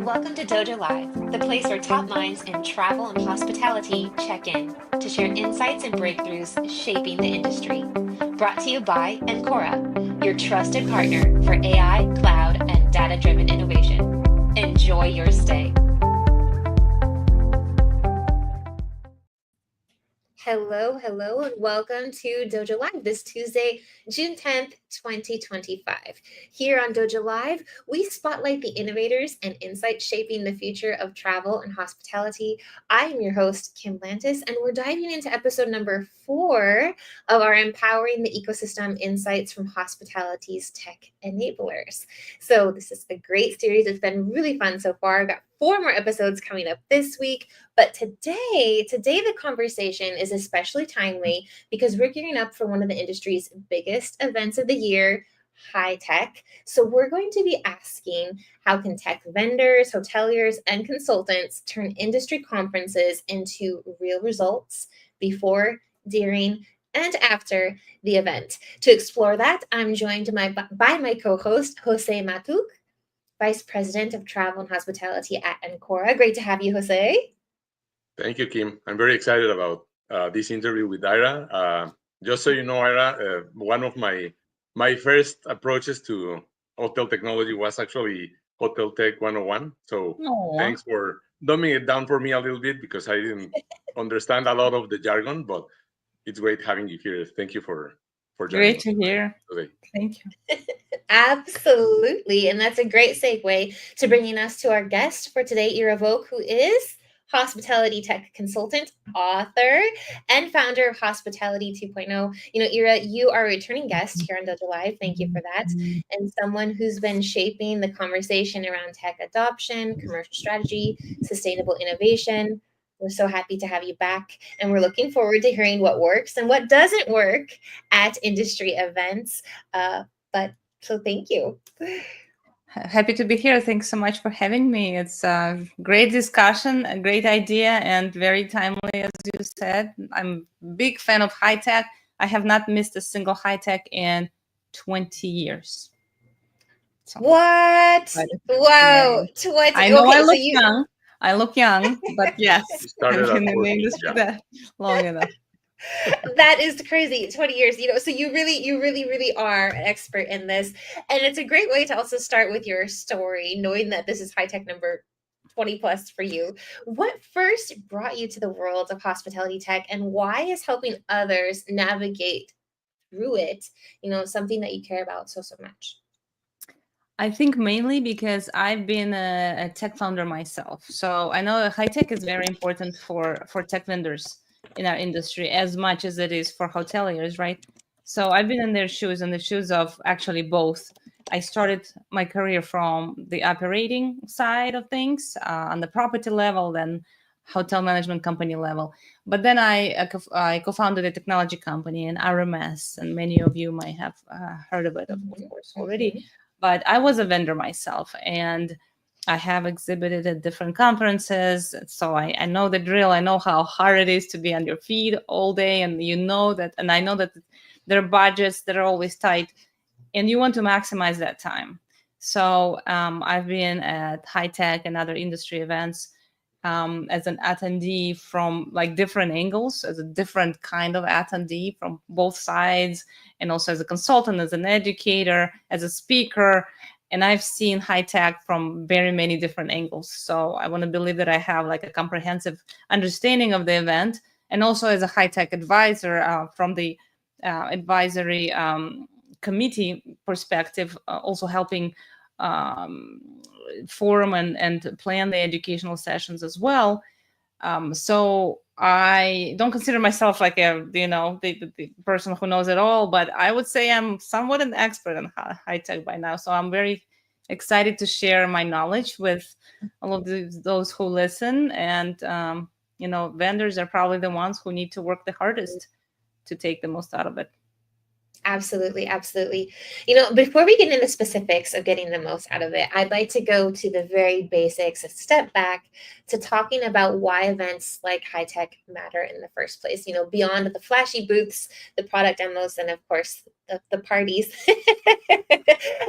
Welcome to dojo.live, the place where top minds in travel and hospitality check in to share insights and breakthroughs shaping the industry. Brought to you by Encora, your trusted partner for AI, cloud, and data-driven innovation. Enjoy your stay. Hello, and welcome to Dojo Live this Tuesday, June 10th, 2025. Here on Dojo Live, we spotlight the innovators and insights shaping the future of travel and hospitality. I am your host, Kim Lantis, and we're diving into episode number 4 of our Empowering the Ecosystem Insights from Hospitality's Tech Enablers. So this is a great series. It's been really fun so far. I've got 4 more episodes coming up this week. But today the conversation is especially timely because we're gearing up for one of the industry's biggest events of the year, HITEC. So we're going to be asking, how can tech vendors, hoteliers, and consultants turn industry conferences into real results before, during, and after the event? To explore that, I'm joined by my co-host, Jose Matuk, Vice President of Travel and Hospitality at Encora. Great to have you, Jose. Thank you, Kim. I'm very excited about this interview with Ira. Just so you know, Ira, one of my first approaches to hotel technology was actually Hotel Tech 101. So Thanks for dumbing it down for me a little bit because I didn't understand a lot of the jargon, but it's great having you here. Thank you for joining us. Great to hear. Today. Thank you. Absolutely. And that's a great segue to bringing us to our guest for today, Ira Vouk, who is hospitality tech consultant, author, and founder of Hospitality 2.0. Ira, you are a returning guest here on Dojo Live. Thank you for that. And someone who's been shaping the conversation around tech adoption, commercial strategy, sustainable innovation. We're so happy to have you back, and we're looking forward to hearing what works and what doesn't work at industry events. So thank you. Happy to be here. Thanks so much for having me. It's a great discussion, a great idea, and very timely, as you said. I'm a big fan of HITEC. I have not missed a single HITEC in 20 years. So, what? Wow. Yeah. 20. I know I look young. I look young, but yes, I've been in the industry that long enough. That is crazy. 20 years, so you really are an expert in this. And it's a great way to also start with your story, knowing that this is HITEC number 20 plus for you. What first brought you to the world of hospitality tech, and why is helping others navigate through it, something that you care about so much? I think mainly because I've been a tech founder myself. So I know HITEC is very important for tech vendors in our industry as much as it is for hoteliers, right? So I've been in their shoes, in the shoes of actually both. I started my career from the operating side of things on the property level, then hotel management company level. But then I co-founded a technology company, an RMS, and many of you might have heard of it, of course, already. But I was a vendor myself, and I have exhibited at different conferences. So I know the drill. I know how hard it is to be on your feet all day. And and I know that there are budgets that are always tight, and you want to maximize that time. So I've been at HITEC and other industry events as an attendee from like different angles, as a different kind of attendee from both sides, and also as a consultant, as an educator, as a speaker. And I've seen HITEC from very many different angles. So I want to believe that I have like a comprehensive understanding of the event, and also as a HITEC advisor from the advisory committee perspective, also helping forum and plan the educational sessions as well. So I don't consider myself like the person who knows it all, but I would say I'm somewhat an expert in HITEC by now. So I'm very excited to share my knowledge with all of those who listen. And vendors are probably the ones who need to work the hardest to take the most out of it. Absolutely, absolutely. Before we get into specifics of getting the most out of it, I'd like to go to the very basics, a step back to talking about why events like HITEC matter in the first place. Beyond the flashy booths, the product demos, and of course, the parties.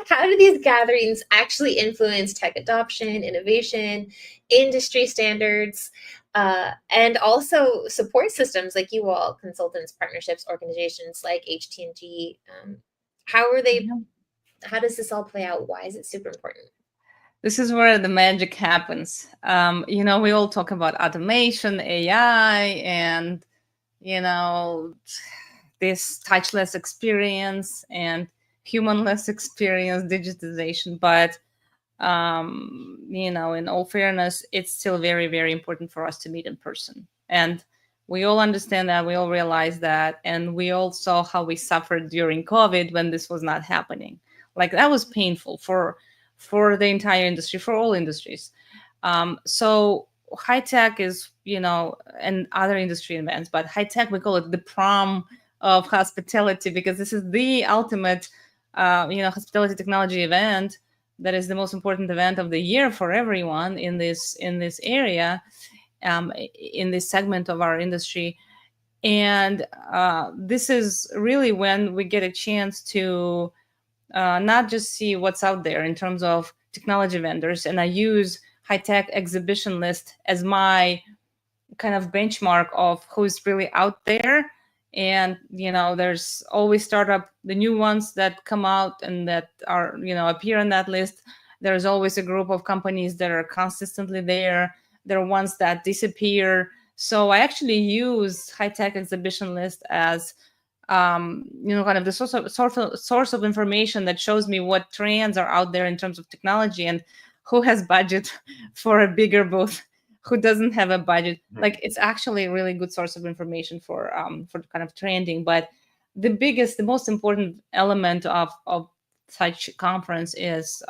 How do these gatherings actually influence tech adoption, innovation, industry standards? And also support systems like you all, consultants, partnerships, organizations like HT&G. How are they? How does this all play out? Why is it super important? This is where the magic happens. We all talk about automation, AI, and this touchless experience and humanless experience, digitization. But in all fairness, it's still very, very important for us to meet in person. And we all understand that, we all realize that, and we all saw how we suffered during COVID when this was not happening. Like, that was painful for the entire industry, for all industries. So HITEC is, and other industry events, but HITEC, we call it the prom of hospitality, because this is the ultimate, hospitality technology event that is the most important event of the year for everyone in this area, in this segment of our industry. And this is really when we get a chance to not just see what's out there in terms of technology vendors. And I use HITEC exhibition list as my kind of benchmark of who's really out there. And there's always startup, the new ones that come out and that are appear on that list. There's always a group of companies that are consistently there. There are ones that disappear. So I actually use HITEC exhibition list as kind of the source of information that shows me what trends are out there in terms of technology and who has budget for a bigger booth, who doesn't have a budget. Like, it's actually a really good source of information for kind of trending. But the most important element of such conference is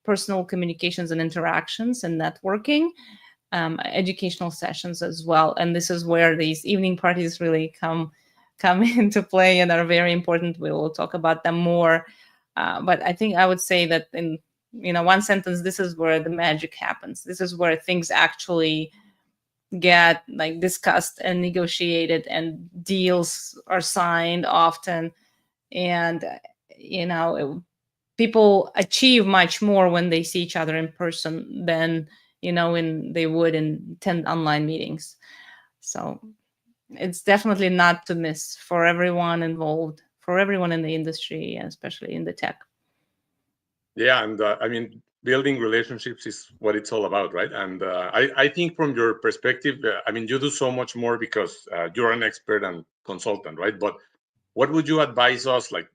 personal communications and interactions and networking, educational sessions as well. And this is where these evening parties really come into play and are very important. We will talk about them more. But I think I would say that in one sentence, this is where the magic happens. This is where things actually get like discussed and negotiated, and deals are signed often. And people achieve much more when they see each other in person than when they would in 10 online meetings. So it's definitely not to miss for everyone involved, for everyone in the industry, and especially in the tech. Yeah, and I mean, building relationships is what it's all about, right? And I think from your perspective, I mean, you do so much more because you're an expert and consultant, right? But what would you advise us, like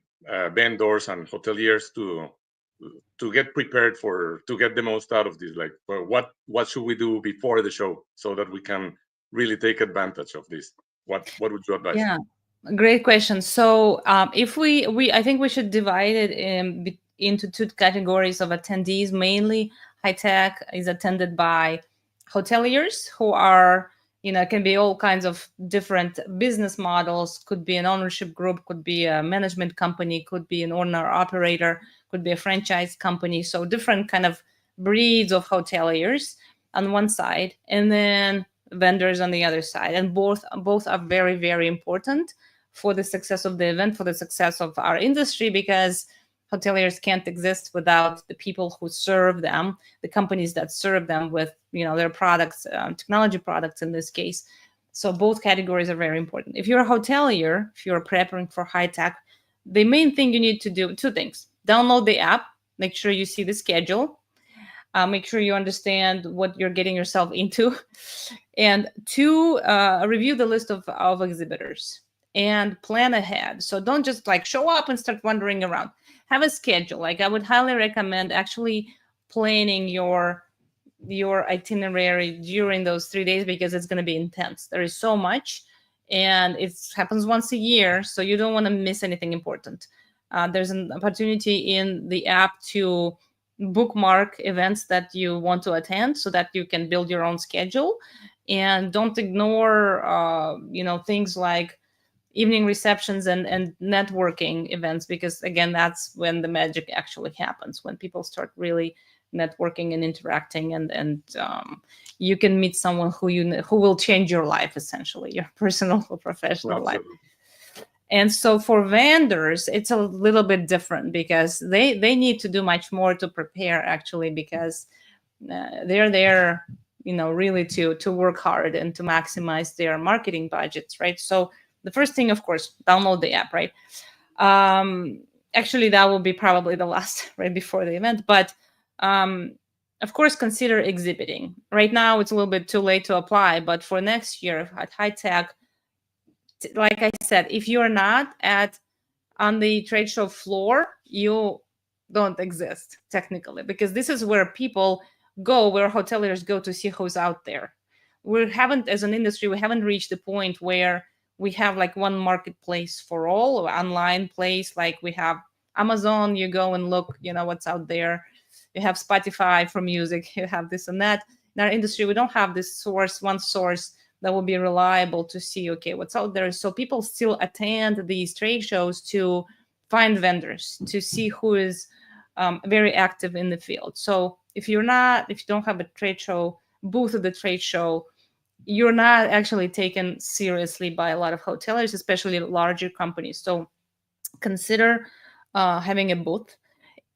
vendors and hoteliers, to get prepared to get the most out of this? Like, what should we do before the show so that we can really take advantage of this? What would you advise? Yeah, great question. So if I think we should divide it into two categories of attendees. Mainly, HITEC is attended by hoteliers who are, can be all kinds of different business models. Could be an ownership group, could be a management company, could be an owner operator, could be a franchise company. So different kind of breeds of hoteliers on one side, and then vendors on the other side. And both are very, very important for the success of the event, for the success of our industry, because hoteliers can't exist without the people who serve them, the companies that serve them with their products, technology products in this case. So both categories are very important. If you're a hotelier, if you're preparing for HITEC, the main thing you need to do, two things: download the app, make sure you see the schedule, make sure you understand what you're getting yourself into, and two, review the list of exhibitors and plan ahead. So don't just like show up and start wandering around. Have a schedule. Like, I would highly recommend actually planning your itinerary during those 3 days, because it's going to be intense. There is so much, and it happens once a year, so you don't want to miss anything important. There's an opportunity in the app to bookmark events that you want to attend so that you can build your own schedule. And don't ignore things like evening receptions and networking events, because again, that's when the magic actually happens, when people start really networking and interacting, and you can meet someone who will change your life, essentially, your personal or professional life. Absolutely. And so for vendors, it's a little bit different, because they need to do much more to prepare, actually, because they're there, really to work hard and to maximize their marketing budgets, right? So the first thing, of course, download the app, right? Actually, that will be probably the last, right before the event. But of course, consider exhibiting. Right now, it's a little bit too late to apply, but for next year at HITEC, like I said, if you're not on the trade show floor, you don't exist technically, because this is where people go, where hoteliers go to see who's out there. As an industry, we haven't reached the point where we have like one marketplace for all, or online place. Like we have Amazon, you go and look, what's out there. You have Spotify for music, you have this and that. In our industry, we don't have this one source that will be reliable to see, okay, what's out there. So people still attend these trade shows to find vendors, to see who is very active in the field. So if you don't have a trade show booth at the trade show, you're not actually taken seriously by a lot of hoteliers, especially larger companies. So consider having a booth.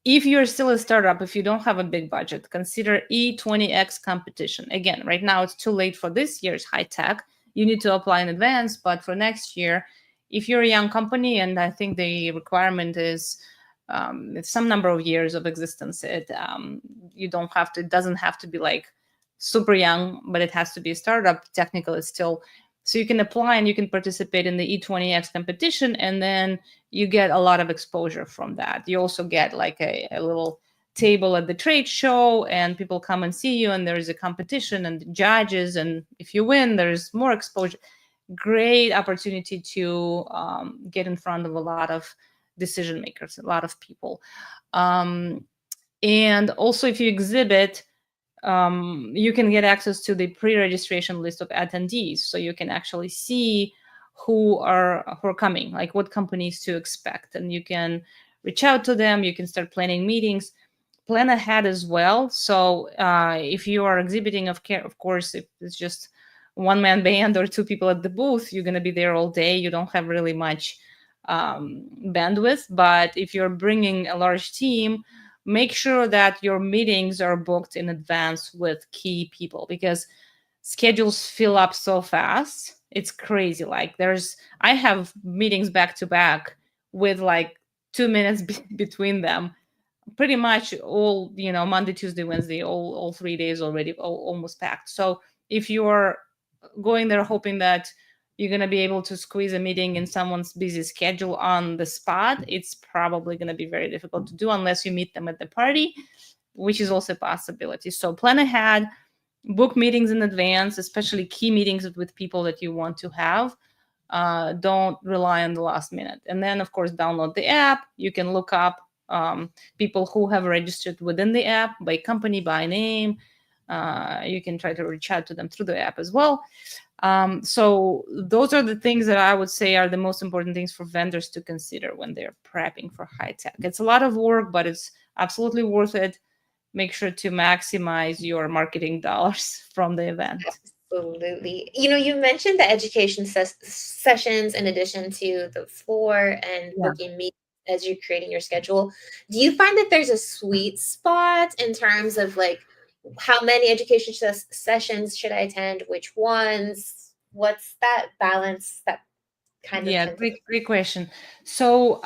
If you're still a startup, if you don't have a big budget, consider E20X competition. Again, right now it's too late for this year's HITEC. You need to apply in advance, but for next year, if you're a young company, and I think the requirement is some number of years of existence, it doesn't have to be like super young, but it has to be a startup. Technically, still. So you can apply and you can participate in the E20X competition, and then you get a lot of exposure from that. You also get like a little table at the trade show, and people come and see you, and there's a competition and judges, and if you win, there's more exposure. Great opportunity to get in front of a lot of decision makers, a lot of people. And also, if you exhibit, you can get access to the pre-registration list of attendees, so you can actually see who are coming, like what companies to expect, and you can reach out to them. You can start planning meetings, plan ahead as well. So if you are exhibiting, of course, if it's just one-man band or two people at the booth, you're going to be there all day. You don't have really much bandwidth. But if you're bringing a large team, make sure that your meetings are booked in advance with key people, because schedules fill up so fast. It's crazy. Like I have meetings back to back with like 2 minutes between them. Pretty much all, Monday, Tuesday, Wednesday, all 3 days already almost packed. So if you're going there hoping that you're going to be able to squeeze a meeting in someone's busy schedule on the spot, it's probably going to be very difficult to do unless you meet them at the party, which is also a possibility. So plan ahead, book meetings in advance, especially key meetings with people that you want to have. Don't rely on the last minute. And then, of course, download the app. You can look up people who have registered within the app by company, by name. You can try to reach out to them through the app as well. So those are the things that I would say are the most important things for vendors to consider when they're prepping for HITEC. It's a lot of work, but it's absolutely worth it. Make sure to maximize your marketing dollars from the event. Absolutely. You mentioned the education sessions in addition to the floor and booking meetings as you're creating your schedule. Do you find that there's a sweet spot in terms of like how many education sessions should I attend? Which ones? What's that balance? That kind of great question. So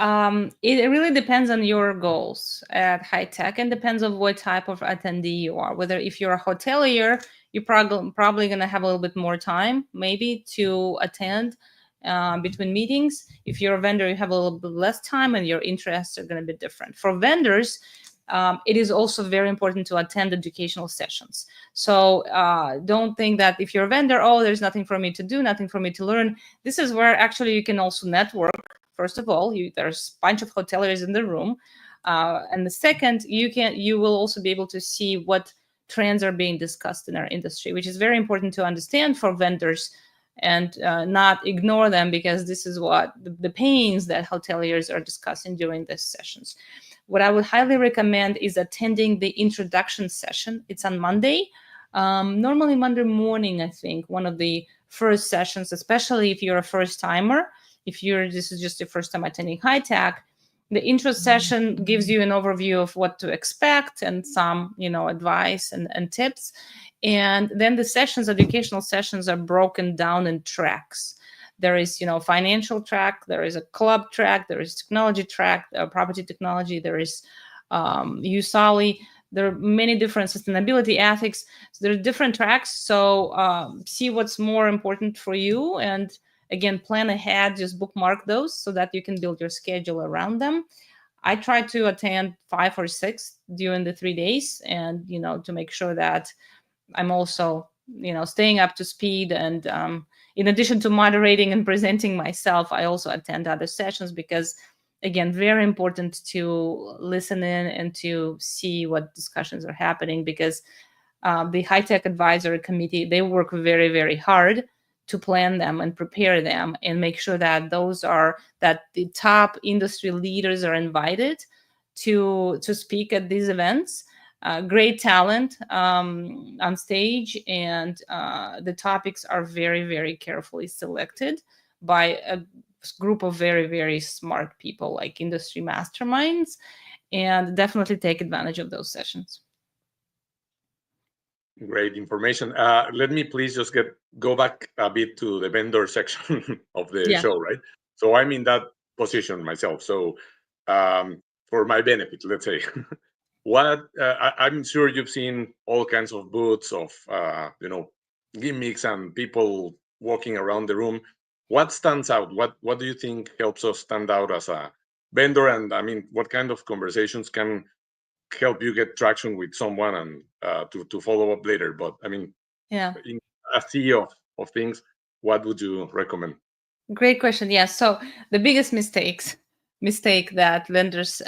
it really depends on your goals at HITEC, and depends on what type of attendee you are. Whether if you're a hotelier, you're probably going to have a little bit more time maybe to attend between meetings. If you're a vendor, you have a little bit less time, and your interests are going to be different. For vendors, it is also very important to attend educational sessions. So don't think that if you're a vendor, there's nothing for me to do, nothing for me to learn. This is where actually you can also network. First of all, there's a bunch of hoteliers in the room. And the second, you will also be able to see what trends are being discussed in our industry, which is very important to understand for vendors, and not ignore them, because this is what the pains that hoteliers are discussing during these sessions. What I would highly recommend is attending the introduction session. It's on Monday. Normally Monday morning, I think, one of the first sessions, especially if you're a first timer. If this is just your first time attending HITEC, the intro session gives you an overview of what to expect and some, advice and tips. And then the educational sessions are broken down in tracks. There is, financial track, there is a club track, there is technology track, property technology, there is USALI. There are many different sustainability ethics. So there are different tracks. So see what's more important for you. And again, plan ahead, just bookmark those so that you can build your schedule around them. I try to attend 5 or 6 during the 3 days, and, to make sure that I'm also, staying up to speed. And in addition to moderating and presenting myself, I also attend other sessions because, again, very important to listen in and to see what discussions are happening, because the HITEC Advisory Committee, they work very, very hard to plan them and prepare them and make sure that that the top industry leaders are invited to speak at these events. Great talent on stage, and the topics are very, very carefully selected by a group of very, very smart people, like industry masterminds, and definitely take advantage of those sessions. Great information. Let me please just go back a bit to the vendor section of the show, right? So I'm in that position myself. So for my benefit, let's say, I'm sure you've seen all kinds of booths of, gimmicks and people walking around the room. What stands out? What do you think helps us stand out as a vendor? And I mean, what kind of conversations can help you get traction with someone and to follow up later? But I mean, in a sea of things, what would you recommend? Great question. Yeah. So the biggest mistake that vendors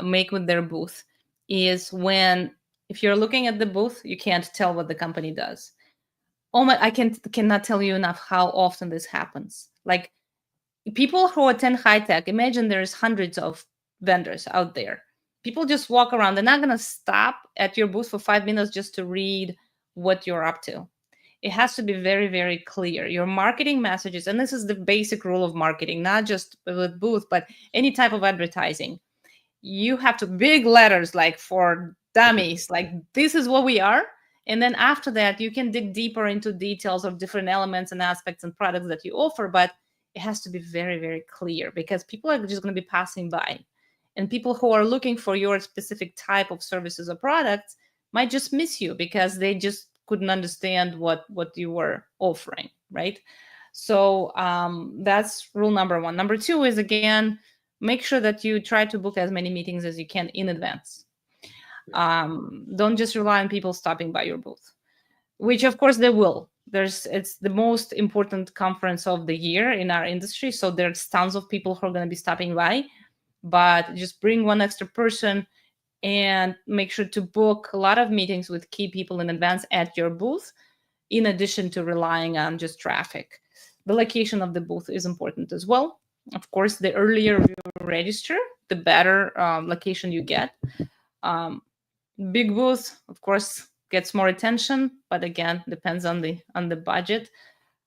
make with their booth is if you're looking at the booth, you can't tell what the company does. I cannot tell you enough how often this happens. Like, people who attend HITEC, imagine there's hundreds of vendors out there. People just walk around. They're not going to stop at your booth for 5 minutes just to read what you're up to. It has to be very, very clear. Your marketing messages, and this is the basic rule of marketing, not just with booth, but any type of advertising. You have to big letters, like for dummies, like this is what we are. And then after that, you can dig deeper into details of different elements and aspects and products that you offer. But it has to be very, very clear, because people are just going to be passing by. And people who are looking for your specific type of services or products might just miss you because they just couldn't understand what you were offering, right? So that's rule number 1. Number 2 is, again, make sure that you try to book as many meetings as you can in advance. Don't just rely on people stopping by your booth, which of course they will. It's the most important conference of the year in our industry, so there's tons of people who are going to be stopping by. But just bring one extra person and make sure to book a lot of meetings with key people in advance at your booth, in addition to relying on just traffic. The location of the booth is important as well. Of course, the earlier you register, the better location you get. Big booth, of course, gets more attention, but again, depends on the budget.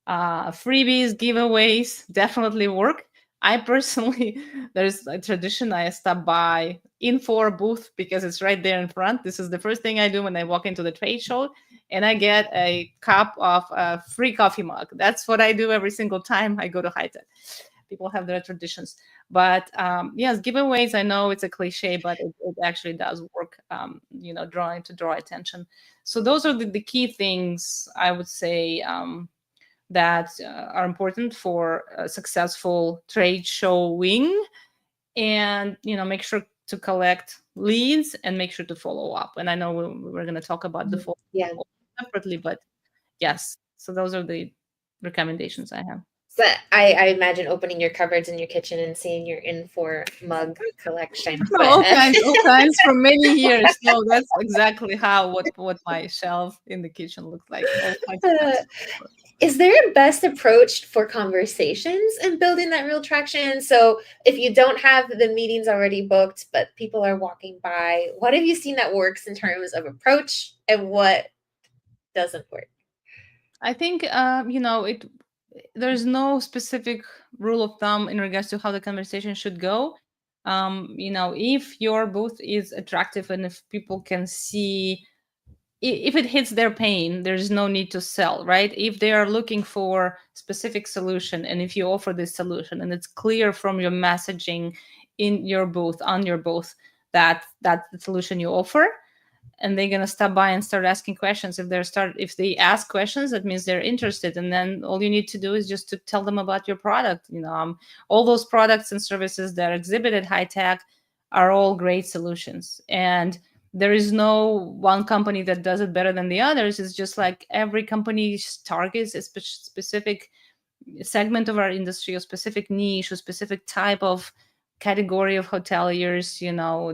Freebies, giveaways definitely work. I personally, there's a tradition, I stop by Infor booth because it's right there in front. This is the first thing I do when I walk into the trade show, and I get a cup of a free coffee mug. That's what I do every single time I go to HITEC. People have their traditions. But yes, giveaways, I know it's a cliche, but it actually does work, draw attention. So those are the key things I would say that are important for a successful trade showing. And, make sure to collect leads and make sure to follow up. And I know we're going to talk about the follow-up separately, but yes. So those are the recommendations I have. So I imagine opening your cupboards in your kitchen and seeing your Infor mug collection. No, all kinds for many years. No, that's exactly what my shelf in the kitchen looked like. All kinds of mugs. Is there a best approach for conversations and building that real traction? So if you don't have the meetings already booked, but people are walking by, what have you seen that works in terms of approach and what doesn't work? I think there's no specific rule of thumb in regards to how the conversation should go. If your booth is attractive and if people can see, if it hits their pain, there's no need to sell, right? If they are looking for specific solution, and if you offer this solution and it's clear from your messaging in your booth, on your booth, that that's the solution you offer, and they're gonna stop by and start asking questions. If they ask questions, that means they're interested, and then all you need to do is just to tell them about your product. All those products and services that exhibit at HITEC are all great solutions, and there is no one company that does it better than the others. It's just like every company targets a specific segment of our industry, a specific niche, a specific type of category of hoteliers,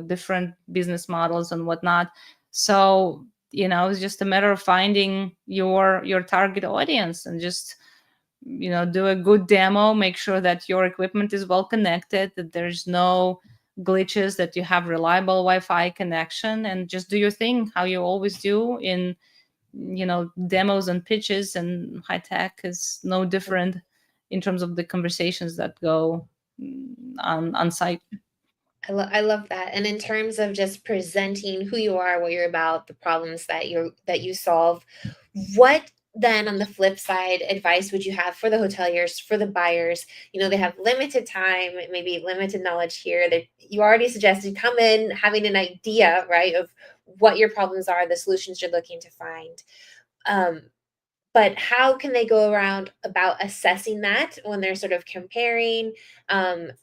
different business models and whatnot. So, it's just a matter of finding your target audience and just, do a good demo, make sure that your equipment is well connected, that there's no glitches, that you have reliable Wi-Fi connection, and just do your thing how you always do in demos and pitches. And HITEC is no different in terms of the conversations that go on site. I love that. And in terms of just presenting who you are, what you're about, the problems that you solve, what then on the flip side advice would you have for the hoteliers, for the buyers? They have limited time, maybe limited knowledge here. That you already suggested come in having an idea, right, of what your problems are, the solutions you're looking to find. But how can they go around about assessing that when they're sort of comparing?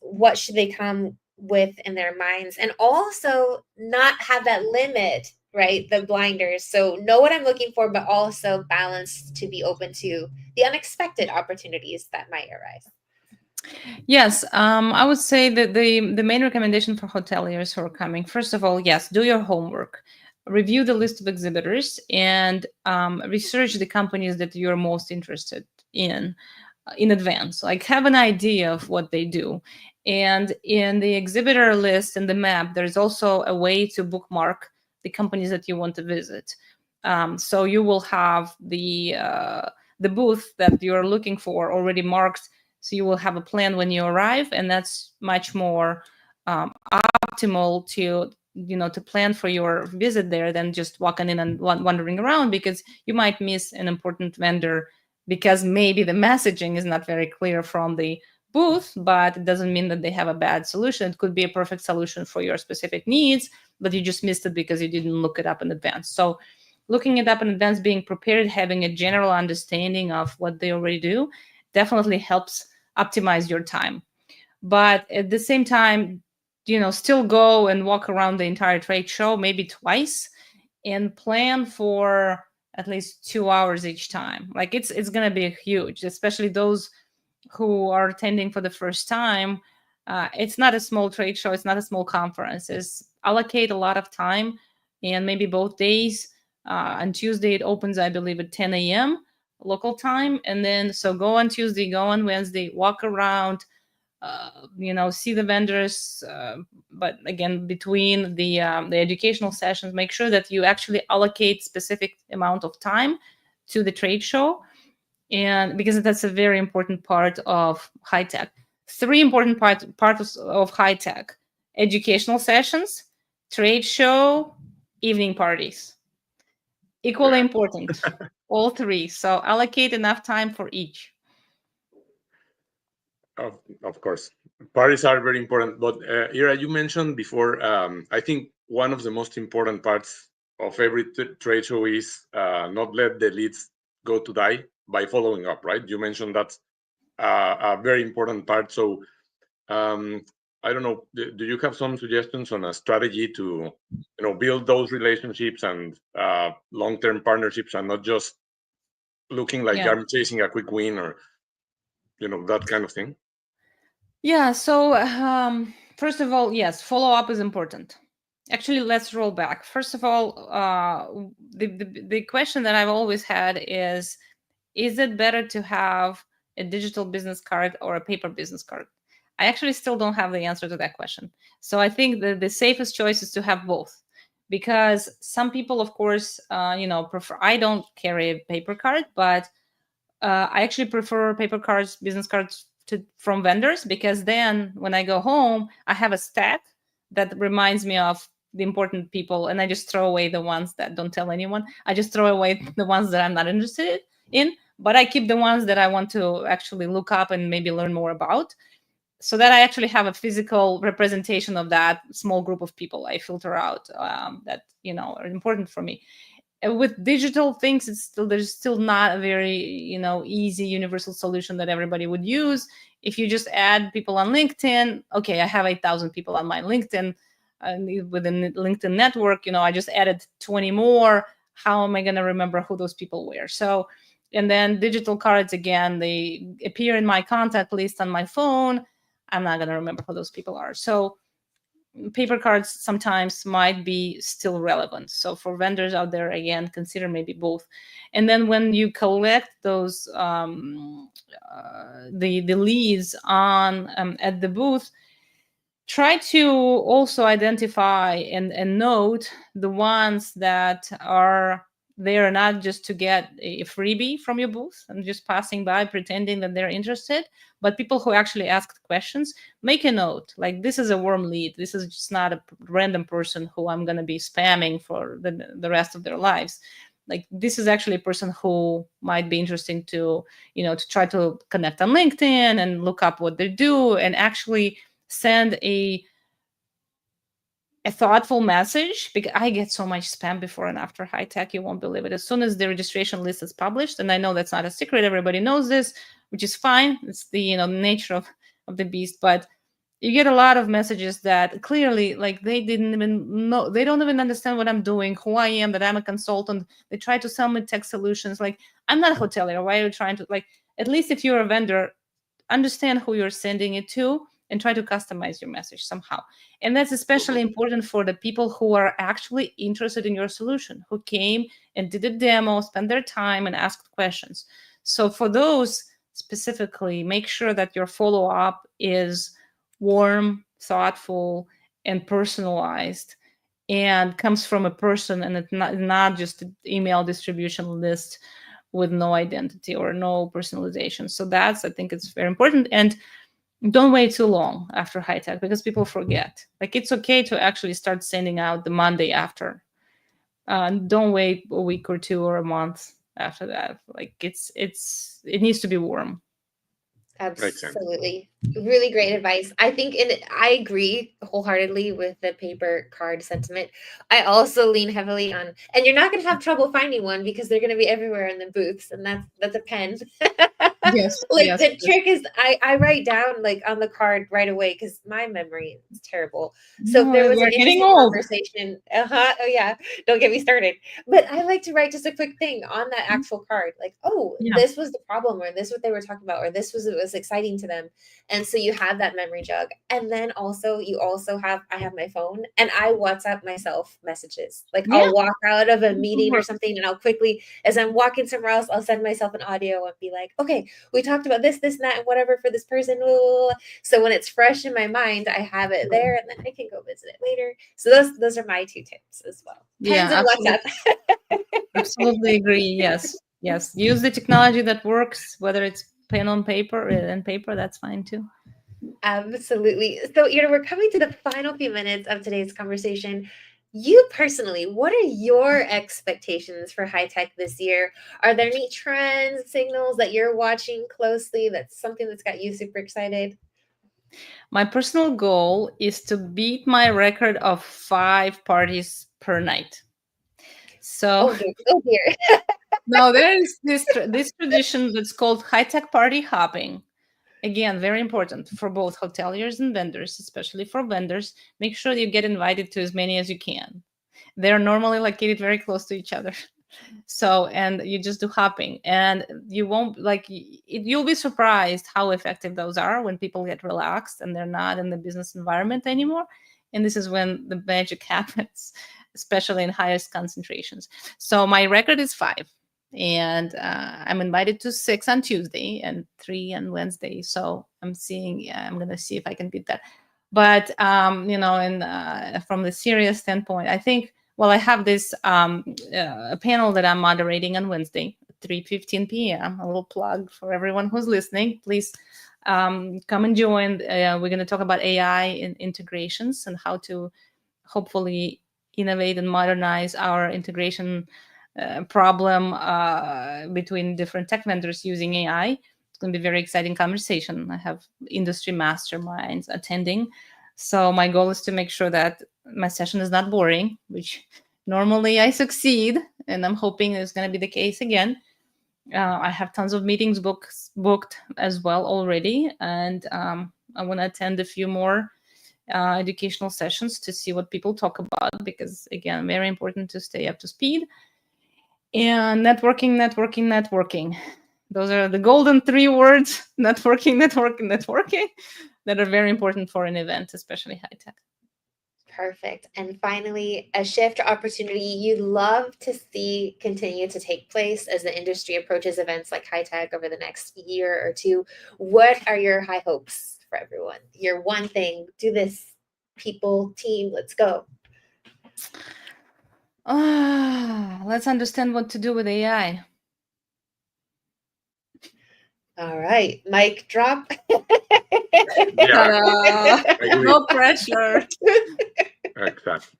What should they come with in their minds, and also not have that limit, right? The blinders. So know what I'm looking for, but also balance to be open to the unexpected opportunities that might arise. Yes, I would say that the main recommendation for hoteliers who are coming, first of all, yes, do your homework. Review the list of exhibitors and research the companies that you're most interested in advance. Like, have an idea of what they do. And in the exhibitor list and the map, there's also a way to bookmark the companies that you want to visit. So you will have the booth that you're looking for already marked. So you will have a plan when you arrive, and that's much more optimal to plan for your visit there than just walking in and wandering around, because you might miss an important vendor because maybe the messaging is not very clear from the booth, but it doesn't mean that they have a bad solution. It could be a perfect solution for your specific needs, but you just missed it because you didn't look it up in advance. So looking it up in advance, being prepared, having a general understanding of what they already do definitely helps optimize your time. But at the same time, still go and walk around the entire trade show, maybe twice, and plan for at least 2 hours each time. Like, it's going to be huge, especially those who are attending for the first time. It's not a small trade show. It's not a small conference. It's allocate a lot of time, and maybe both days. On Tuesday, it opens, I believe, at 10 a.m. local time. And then, so go on Tuesday, go on Wednesday, walk around, see the vendors. But again, between the educational sessions, make sure that you actually allocate specific amount of time to the trade show. And because that's a very important part of HITEC. 3 important parts of HITEC: educational sessions, trade show, evening parties. Equally important, all 3. So allocate enough time for each. Of course, parties are very important. But Ira, you mentioned before, I think one of the most important parts of every trade show is not let the leads go to die by following up, right? You mentioned that's a very important part. So I don't know, do you have some suggestions on a strategy to build those relationships and long-term partnerships, and not just looking like you're chasing a quick win? Or that kind of thing? Yeah. So first of all, yes, follow up is important. Actually, let's roll back. First of all, the question that I've always had is it better to have a digital business card or a paper business card? I actually still don't have the answer to that question. So I think the safest choice is to have both, because some people, of course, prefer. I don't carry a paper card, but I actually prefer paper cards, business cards from vendors, because then when I go home, I have a stack that reminds me of the important people, and I just throw away the ones that don't tell anyone. I just throw away the ones that I'm not interested in, but I keep the ones that I want to actually look up and maybe learn more about, so that I actually have a physical representation of that small group of people I filter out, that are important for me. With digital things, there's still not a very easy universal solution that everybody would use. If you just add people on LinkedIn, okay, I have 8,000 people on my LinkedIn, within the LinkedIn network, I just added 20 more. How am I going to remember who those people were? So, and then digital cards, again, they appear in my contact list on my phone. I'm not going to remember who those people are. So paper cards sometimes might be still relevant. So for vendors out there, again, consider maybe both. And then when you collect those the leads on at the booth, try to also identify and note the ones that are there not just to get a freebie from your booth and just passing by pretending that they're interested, but people who actually asked questions. Make a note, like, this is a warm lead. This is just not a random person who I'm going to be spamming for the rest of their lives. Like, this is actually a person who might be interesting to, to try to connect on LinkedIn and look up what they do, and actually send a thoughtful message, because I get so much spam before and after HITEC, you won't believe it. As soon as the registration list is published, and I know that's not a secret, everybody knows this, which is fine. It's the nature of the beast, but you get a lot of messages that clearly, like, they didn't even know, they don't even understand what I'm doing, who I am, that I'm a consultant. They try to sell me tech solutions. Like, I'm not a hotelier. Why are you trying to, like, at least if you're a vendor, understand who you're sending it to and try to customize your message somehow. And that's especially important for the people who are actually interested in your solution, who came and did a demo, spent their time and asked questions. So for those specifically, make sure that your follow-up is warm, thoughtful, and personalized, and comes from a person, and it's not just an email distribution list with no identity or no personalization. So I think it's very important. And don't wait too long after HITEC, because people forget. Like, it's okay to actually start sending out the Monday after. Don't wait a week or two or a month after that. Like, it needs to be warm. Absolutely. Really great advice. I agree wholeheartedly with the paper card sentiment. I also lean heavily on, and you're not going to have trouble finding one because they're going to be everywhere in the booths, and that's a pen. Yes. Like, yes. the trick is I write down, like, on the card right away, because my memory is terrible. So No, if there was we're an getting interesting old. conversation, oh yeah, don't get me started. But I like to write just a quick thing on that actual card, like, oh, Yeah. this was the problem, or this what they were talking about, or this was what was exciting to them. And so you have that memory jog. And then also I have my phone, and I WhatsApp myself messages. Like, Yeah. I'll walk out of a meeting or something, and I'll quickly, as I'm walking somewhere else, I'll send myself an audio and be like, okay, we talked about this, and that, and whatever for this person. So when it's fresh in my mind, I have it there, and then I can go visit it later. So those are my two tips as well. Pens Yeah, and absolutely. WhatsApp. Absolutely agree. Yes. Use the technology that works, whether it's pen on paper and paper, that's fine too. Absolutely. So, we're coming to the final few minutes of today's conversation. You personally, what are your expectations for HITEC this year? Are there any trends, signals that you're watching closely? That's something that's got you super excited? My personal goal is to beat my record of 5 parties per night. So Oh dear. now there is this tradition that's called HITEC party hopping. Again, very important for both hoteliers and vendors, especially for vendors. Make sure you get invited to as many as you can. They're normally located very close to each other. So, and you just do hopping, and you won't you'll be surprised how effective those are when people get relaxed and they're not in the business environment anymore. And this is when the magic happens, especially in highest concentrations. So my record is 5, and I'm invited to 6 on Tuesday and 3 on Wednesday. So I'm gonna see if I can beat that. But and from the serious standpoint, I think, well, I have this a panel that I'm moderating on Wednesday, 3:15 p.m. A little plug for everyone who's listening. Please come and join. We're going to talk about AI integrations and how to hopefully innovate and modernize our integration problem between different tech vendors using AI. It's going to be a very exciting conversation. I have industry masterminds attending. So my goal is to make sure that my session is not boring, which normally I succeed, and I'm hoping it's going to be the case again. I have tons of meetings booked as well already, and I want to attend a few more educational sessions to see what people talk about, because again, very important to stay up to speed. And networking. Those are the golden 3 words: networking, that are very important for an event, especially high tech. Perfect. And finally, a shift or opportunity you'd love to see continue to take place as the industry approaches events like HITEC over the next year or 2. What are your high hopes for everyone? Your one thing, do this, people, team, let's go. Let's understand what to do with AI. All right, mic drop. Yeah, No pressure. exactly.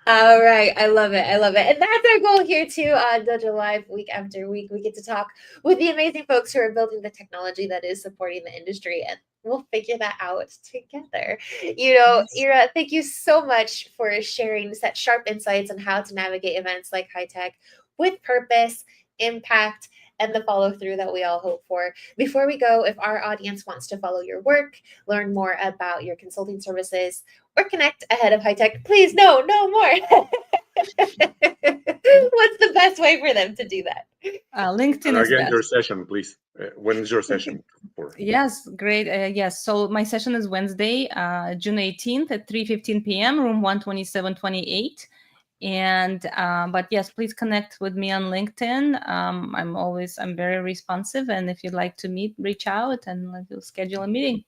All right, I love it. And that's our goal here too on Dojo Live. Week after week, we get to talk with the amazing folks who are building the technology that is supporting the industry, and we'll figure that out together. Yes. Ira, thank you so much for sharing such sharp insights on how to navigate events like HITEC with purpose, impact, and the follow through that we all hope for. Before we go, if our audience wants to follow your work, learn more about your consulting services, or connect ahead of HITEC, please, no more. What's the best way for them to do that? LinkedIn And is again, best. your session, please. When is your session for? Yes, great. Yes, so my session is Wednesday, June 18th at 3:15 p.m., room 12728. And but yes, please connect with me on LinkedIn. I'm very responsive, and if you'd like to meet, reach out and we'll schedule a meeting.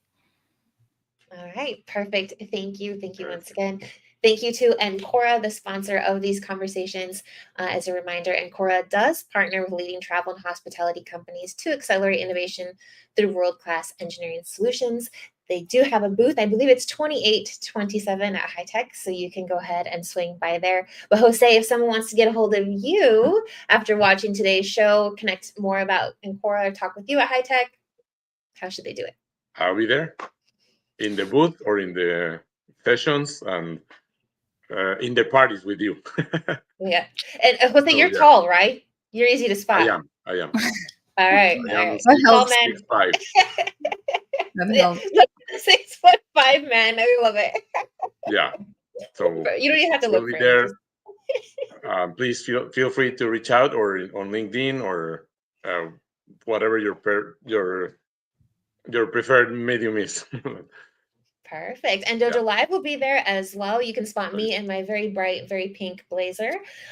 All right, perfect. Thank you once again. Thank you to Ancora, the sponsor of these conversations. As a reminder, Ancora does partner with leading travel and hospitality companies to accelerate innovation through world-class engineering solutions. They do have a booth. I believe it's 2827 at HITEC, so you can go ahead and swing by there. But Jose, if someone wants to get a hold of you after watching today's show, connect more about Ancora, talk with you at HITEC, how should they do it? I'll be there in the booth or in the sessions and in the parties with you. Yeah. And Jose, So, you're yeah. tall, right? You're easy to spot. I am. All right. I am Tall man. 6'5". That helps. 6'5" man. I love it. Yeah. So You don't even have to look we'll be for there. him. Please feel free to reach out or on LinkedIn or whatever your preferred medium is. Perfect. And Dojo Live will be there as well. You can spot me in my very bright, very pink blazer.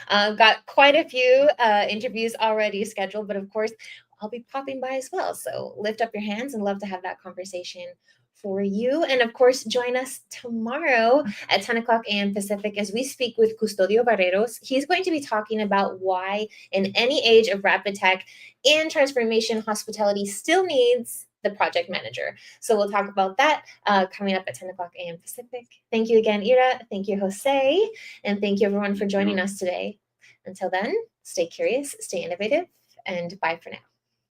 Got quite a few interviews already scheduled, but of course, I'll be popping by as well. So lift up your hands and love to have that conversation for you. And of course, join us tomorrow at 10 o'clock a.m. Pacific as we speak with Custodio Barreros. He's going to be talking about why in any age of rapid tech and transformation, hospitality still needs the project manager. So we'll talk about that coming up at 10 o'clock a.m. Pacific. Thank you again, Ira. Thank you, Jose. And thank you everyone for joining us today. Until then, stay curious, stay innovative, and bye for now.